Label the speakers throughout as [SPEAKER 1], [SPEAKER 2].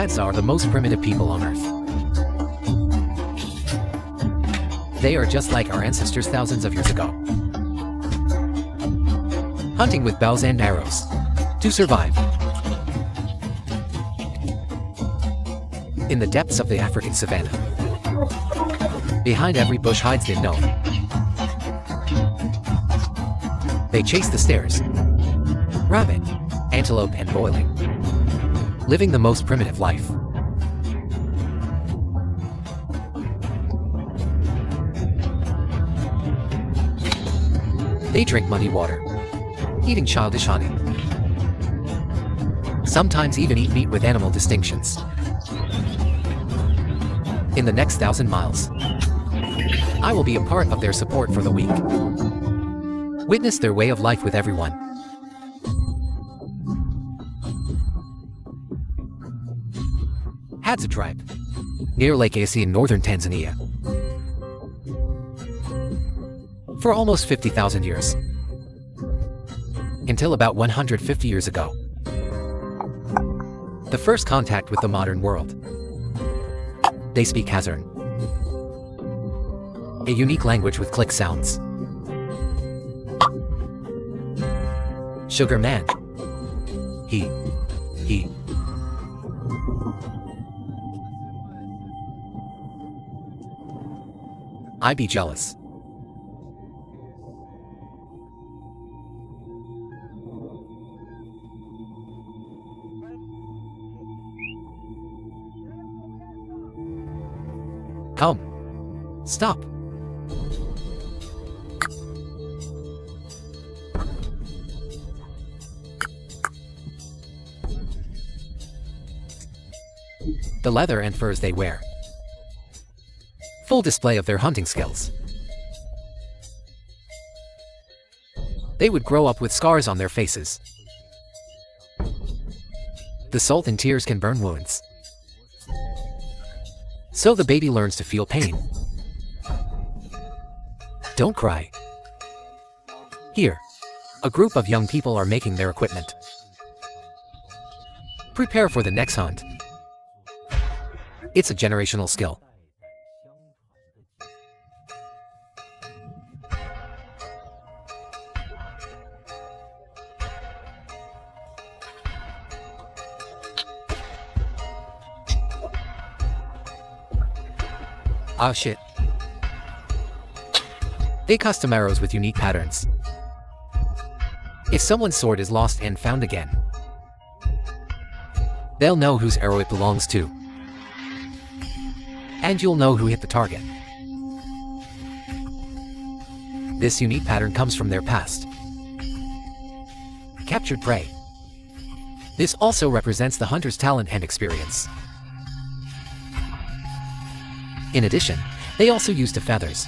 [SPEAKER 1] Hadza are the most primitive people on Earth. They are just like our ancestors thousands of years ago, hunting with bows and arrows to survive. In the depths of the African savanna, behind every bush hides the unknown. They chase the stairs, rabbit, antelope and boiling, living the most primitive life. They drink muddy water, eating childish honey. Sometimes even eat meat with animal distinctions. In the next 1,000 miles, I will be a part of their support for the weak. Witness their way of life with everyone. Hadza tribe, near Lake Asi in northern Tanzania. For almost 50,000 years, until about 150 years ago, the first contact with the modern world. They speak Hadza, a unique language with click sounds. Sugar man. He. I be jealous. Come. Stop. The leather and furs they wear. Full display of their hunting skills. They would grow up with scars on their faces. The salt and tears can burn wounds. So the baby learns to feel pain. Don't cry. Here, a group of young people are making their equipment. Prepare for the next hunt. It's a generational skill. Ah shit. They custom arrows with unique patterns. If someone's sword is lost and found again, they'll know whose arrow it belongs to. And you'll know who hit the target. This unique pattern comes from their past. Captured prey. This also represents the hunter's talent and experience. In addition, they also use the feathers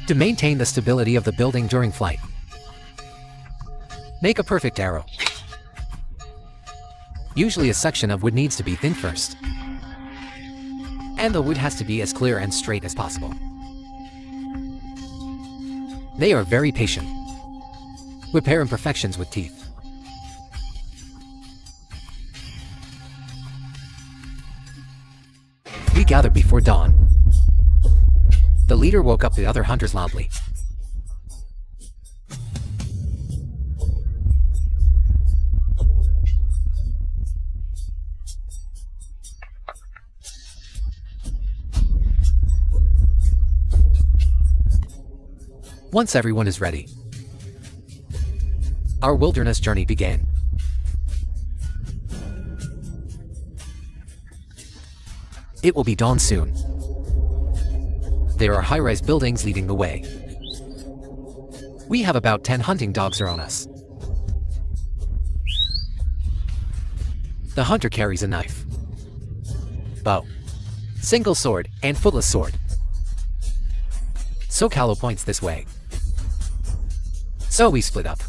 [SPEAKER 1] to maintain the stability of the building during flight. Make a perfect arrow. Usually a section of wood needs to be thin first, and the wood has to be as clear and straight as possible. They are very patient. Repair imperfections with teeth. We gathered before dawn. The leader woke up the other hunters loudly. Once everyone is ready, our wilderness journey began. It will be dawn soon. There are high-rise buildings leading the way. We have about 10 hunting dogs around us. The hunter carries a knife, bow, single sword, and footless sword. So Callow points this way. So we split up.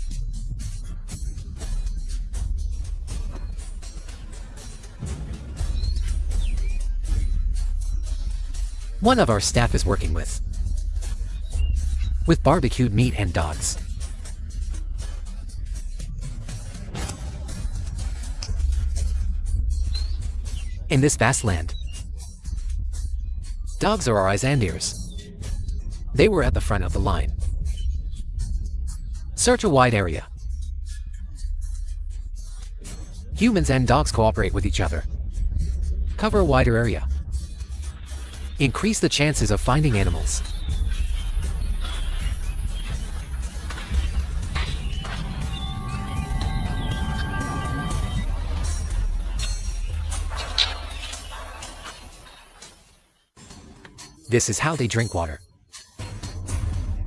[SPEAKER 1] One of our staff is working with barbecued meat and dogs. In this vast land, dogs are our eyes and ears. They were at the front of the line. Search a wide area. Humans and dogs cooperate with each other. Cover a wider area. Increase the chances of finding animals. This is how they drink water.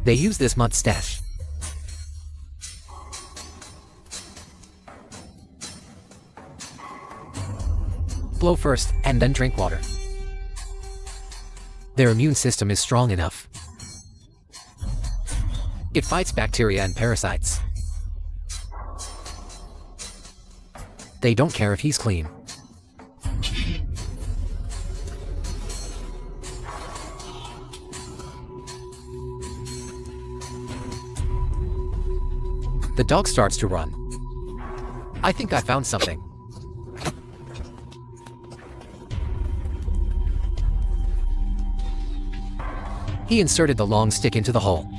[SPEAKER 1] They use this mustache. Blow first and then drink water. Their immune system is strong enough. It fights bacteria and parasites. They don't care if he's clean. The dog starts to run. I think I found something. He inserted the long stick into the hole,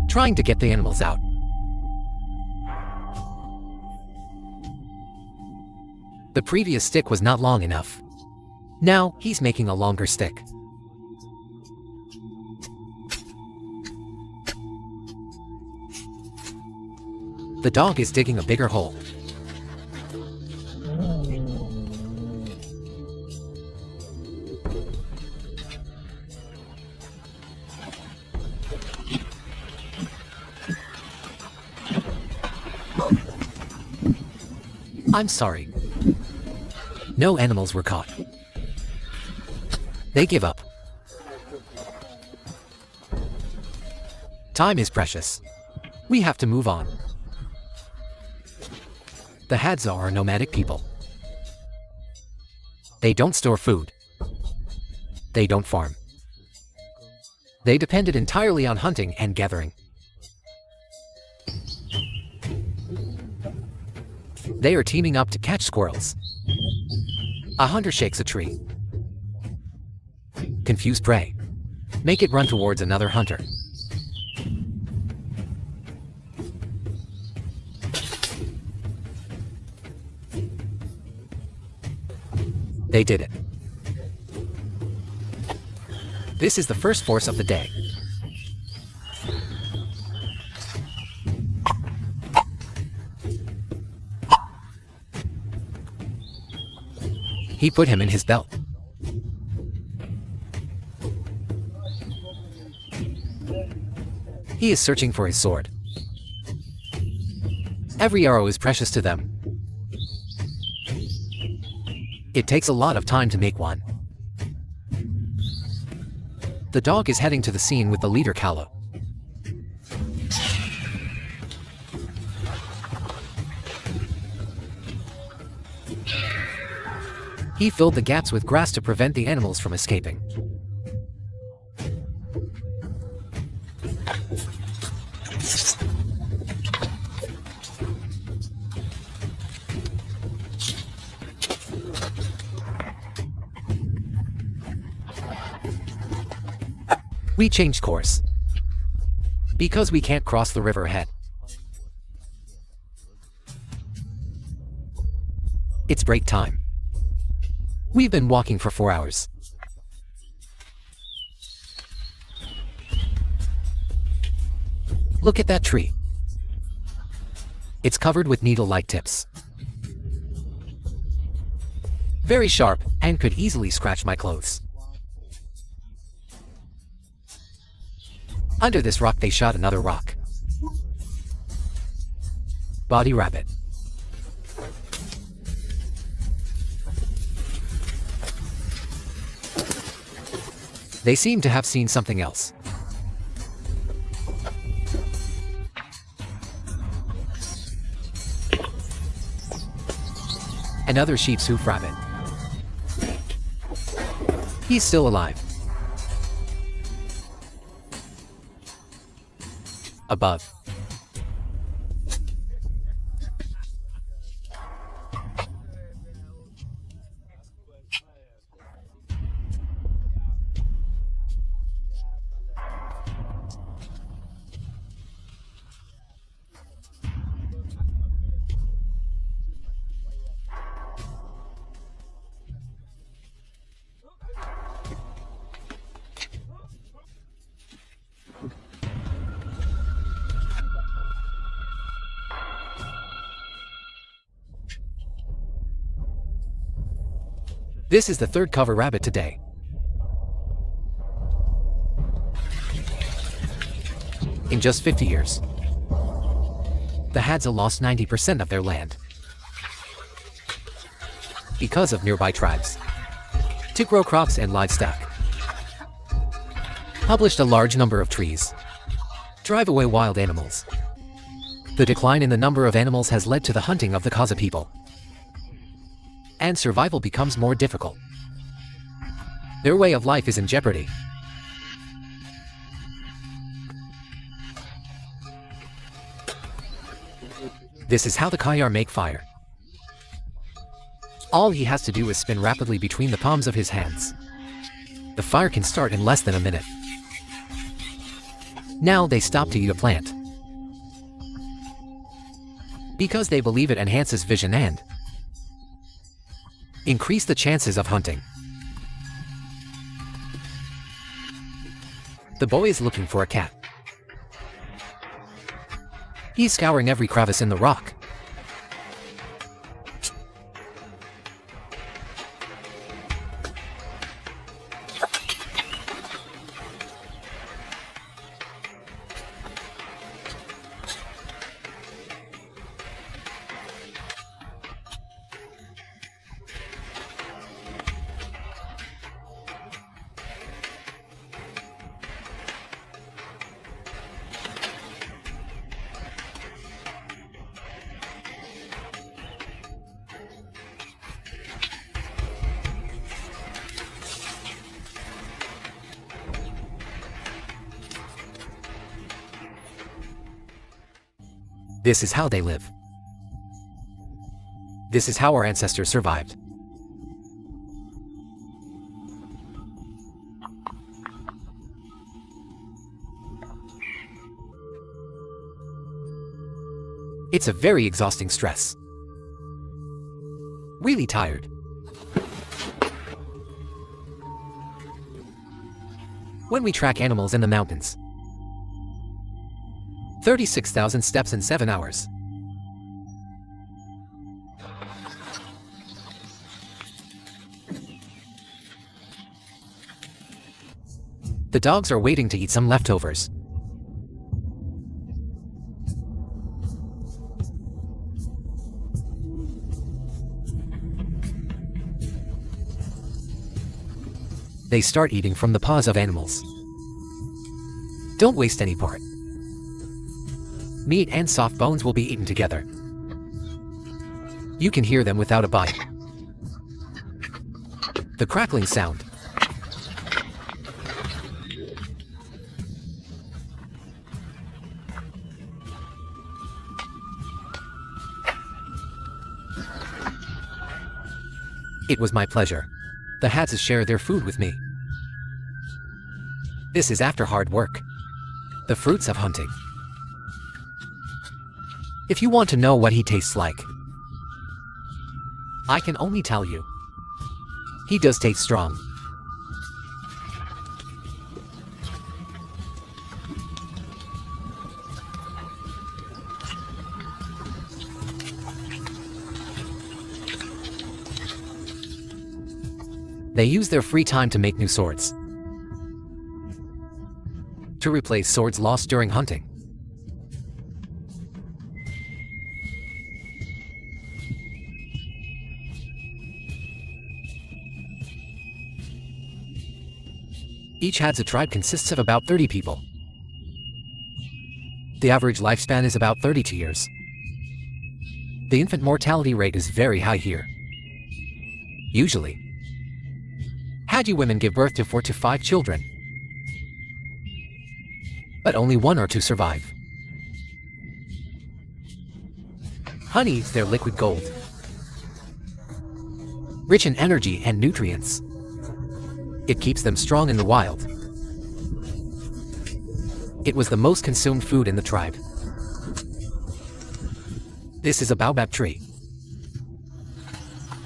[SPEAKER 1] trying to get the animals out. The previous stick was not long enough. Now, he's making a longer stick. The dog is digging a bigger hole. I'm sorry. No animals were caught. They give up. Time is precious. We have to move on. The Hadza are nomadic people. They don't store food. They don't farm. They depended entirely on hunting and gathering. They are teaming up to catch squirrels. A hunter shakes a tree. Confuse prey. Make it run towards another hunter. They did it. This is the first force of the day. He put him in his belt. He is searching for his sword. Every arrow is precious to them. It takes a lot of time to make one. The dog is heading to the scene with the leader Kalo. He filled the gaps with grass to prevent the animals from escaping. We changed course. Because we can't cross the river ahead. It's break time. We've been walking for 4 hours. Look at that tree. It's covered with needle-like tips. Very sharp, and could easily scratch my clothes. Under this rock they shot another rock. Body rabbit. They seem to have seen something else. Another sheep's hoof rabbit. He's still alive. Above. This is the third cover rabbit today. In just 50 years, the Hadza lost 90% of their land because of nearby tribes to grow crops and livestock, published a large number of trees, drive away wild animals. The decline in the number of animals has led to the hunting of the Hadza people, and survival becomes more difficult. Their way of life is in jeopardy. This is how the Kayar make fire. All he has to do is spin rapidly between the palms of his hands. The fire can start in less than a minute. Now they stop to eat a plant, because they believe it enhances vision and increase the chances of hunting. The boy is looking for a cat. He's scouring every crevice in the rock. This is how they live. This is how our ancestors survived. It's a very exhausting stress. Really tired. When we track animals in the mountains, 36,000 steps in 7 hours. The dogs are waiting to eat some leftovers. They start eating from the paws of animals. Don't waste any part. Meat and soft bones will be eaten together. You can hear them without a bite. The crackling sound. It was my pleasure. The Hadza share their food with me. This is after hard work. The fruits of hunting. If you want to know what he tastes like, I can only tell you. He does taste strong. They use their free time to make new swords, to replace swords lost during hunting. Each Hadza tribe consists of about 30 people. The average lifespan is about 32 years. The infant mortality rate is very high here. Usually, Hadza women give birth to 4 to 5 children, but only 1 or 2 survive. Honey is their liquid gold, rich in energy and nutrients. It keeps them strong in the wild. It was the most consumed food in the tribe. This is a baobab tree.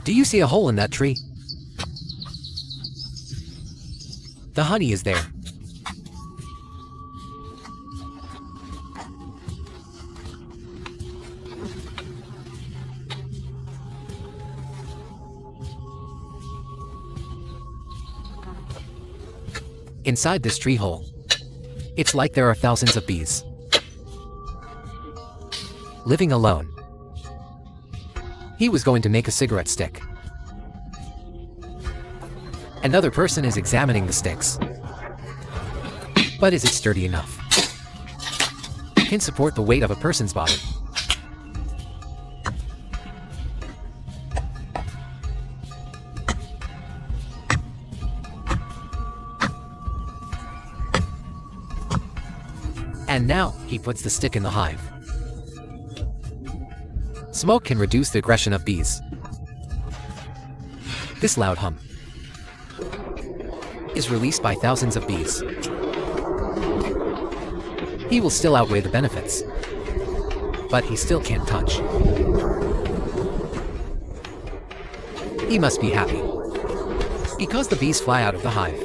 [SPEAKER 1] Do you see a hole in that tree? The honey is there. Inside this tree hole, it's like there are thousands of bees. Living alone, he was going to make a cigarette stick. Another person is examining the sticks. But is it sturdy enough? Can support the weight of a person's body. And now, he puts the stick in the hive. Smoke can reduce the aggression of bees. This loud hum is released by thousands of bees. He will still outweigh the benefits, but he still can't touch. He must be happy, because the bees fly out of the hive.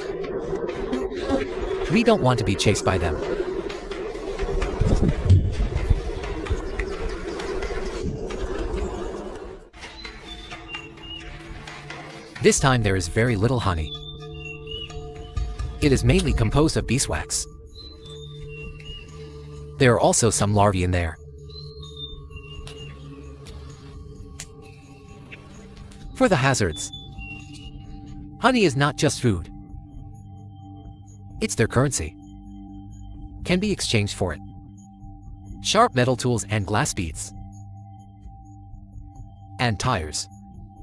[SPEAKER 1] We don't want to be chased by them. This time there is very little honey. It is mainly composed of beeswax. There are also some larvae in there. For the hazards, honey is not just food. It's their currency. Can be exchanged for it. Sharp metal tools and glass beads. And tires,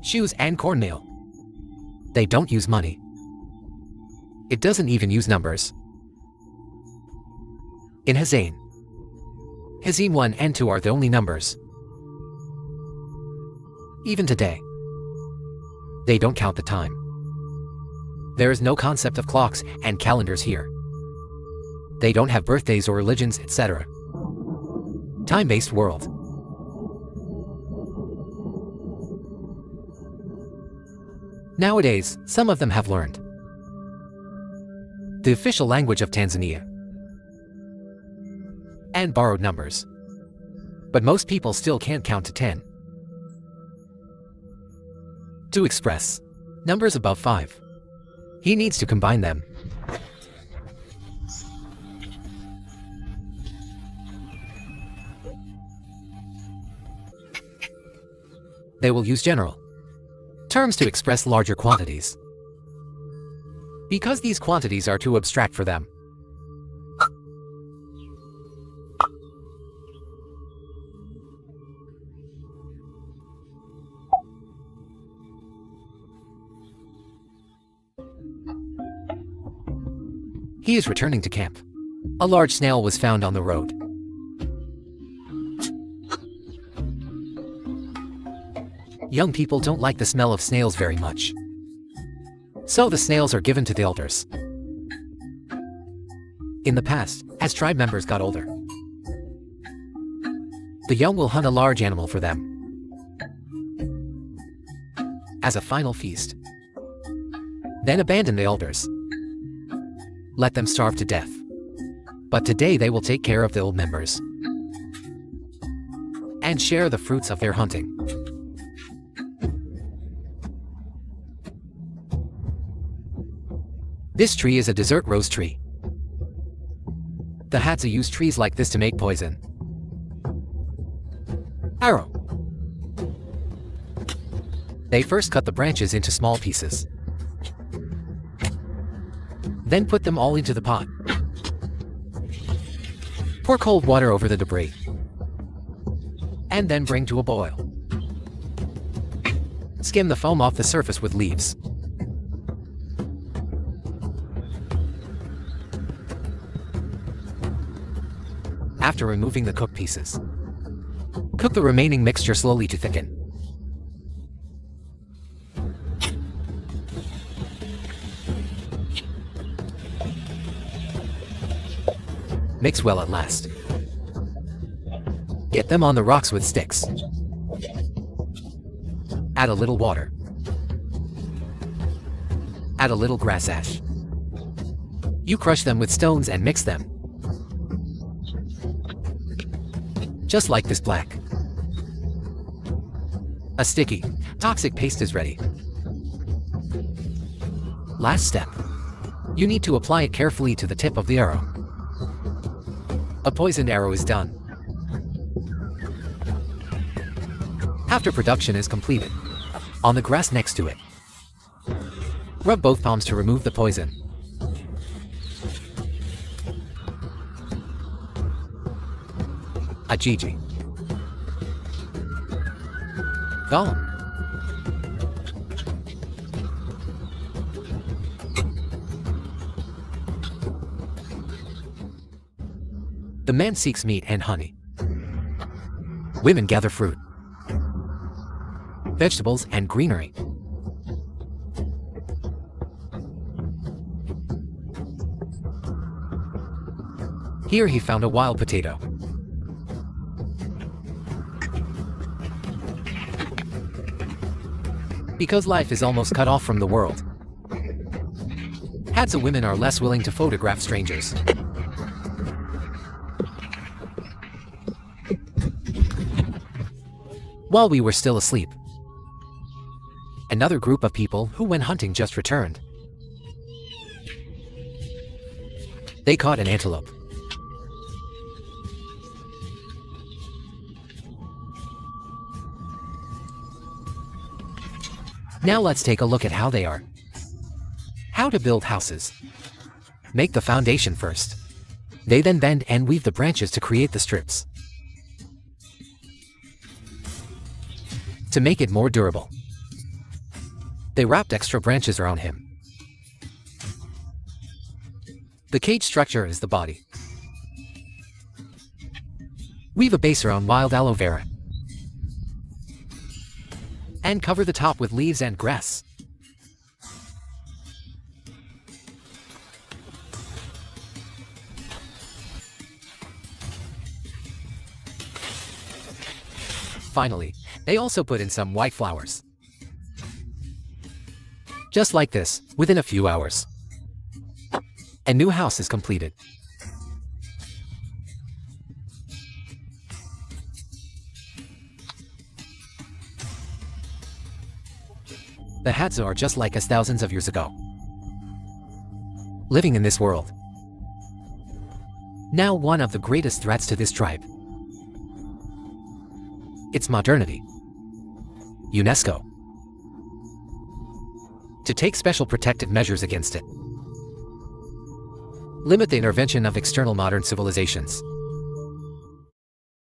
[SPEAKER 1] shoes and cornmeal. They don't use money. It doesn't even use numbers. In Hazane, Hazim 1 and 2 are the only numbers. Even today, they don't count the time. There is no concept of clocks and calendars here. They don't have birthdays or religions, etc. Time-based world. Nowadays, some of them have learned the official language of Tanzania and borrowed numbers. But most people still can't count to 10. To express numbers above 5, he needs to combine them. They will use general terms to express larger quantities, because these quantities are too abstract for them. He is returning to camp. A large snail was found on the road. Young people don't like the smell of snails very much, so the snails are given to the elders. In the past, as tribe members got older, the young will hunt a large animal for them as a final feast, then abandon the elders, let them starve to death. But today they will take care of the old members and share the fruits of their hunting. This tree is a desert rose tree. The Hadza use trees like this to make poison. Arrow. They first cut the branches into small pieces, then put them all into the pot. Pour cold water over the debris, and then bring to a boil. Skim the foam off the surface with leaves. After removing the cooked pieces, cook the remaining mixture slowly to thicken. Mix well at last. Get them on the rocks with sticks. Add a little water. Add a little grass ash. You crush them with stones and mix them. Just like this black. A sticky, toxic paste is ready. Last step. You need to apply it carefully to the tip of the arrow. A poisoned arrow is done. After production is completed, on the grass next to it, rub both palms to remove the poison. Ajiji. Golem. The man seeks meat and honey. Women gather fruit, vegetables, and greenery. Here he found a wild potato. Because life is almost cut off from the world, Hadza women are less willing to photograph strangers. While we were still asleep, another group of people who went hunting just returned. They caught an antelope. Now let's take a look at how they are. How to build houses. Make the foundation first. They then bend and weave the branches to create the strips. To make it more durable, they wrapped extra branches around him. The cage structure is the body. Weave a base around wild aloe vera and cover the top with leaves and grass. Finally, they also put in some white flowers. Just like this, within a few hours, a new house is completed. The Hadza are just like us thousands of years ago, living in this world. Now one of the greatest threats to this tribe, it's modernity. UNESCO to take special protective measures against it. Limit the intervention of external modern civilizations.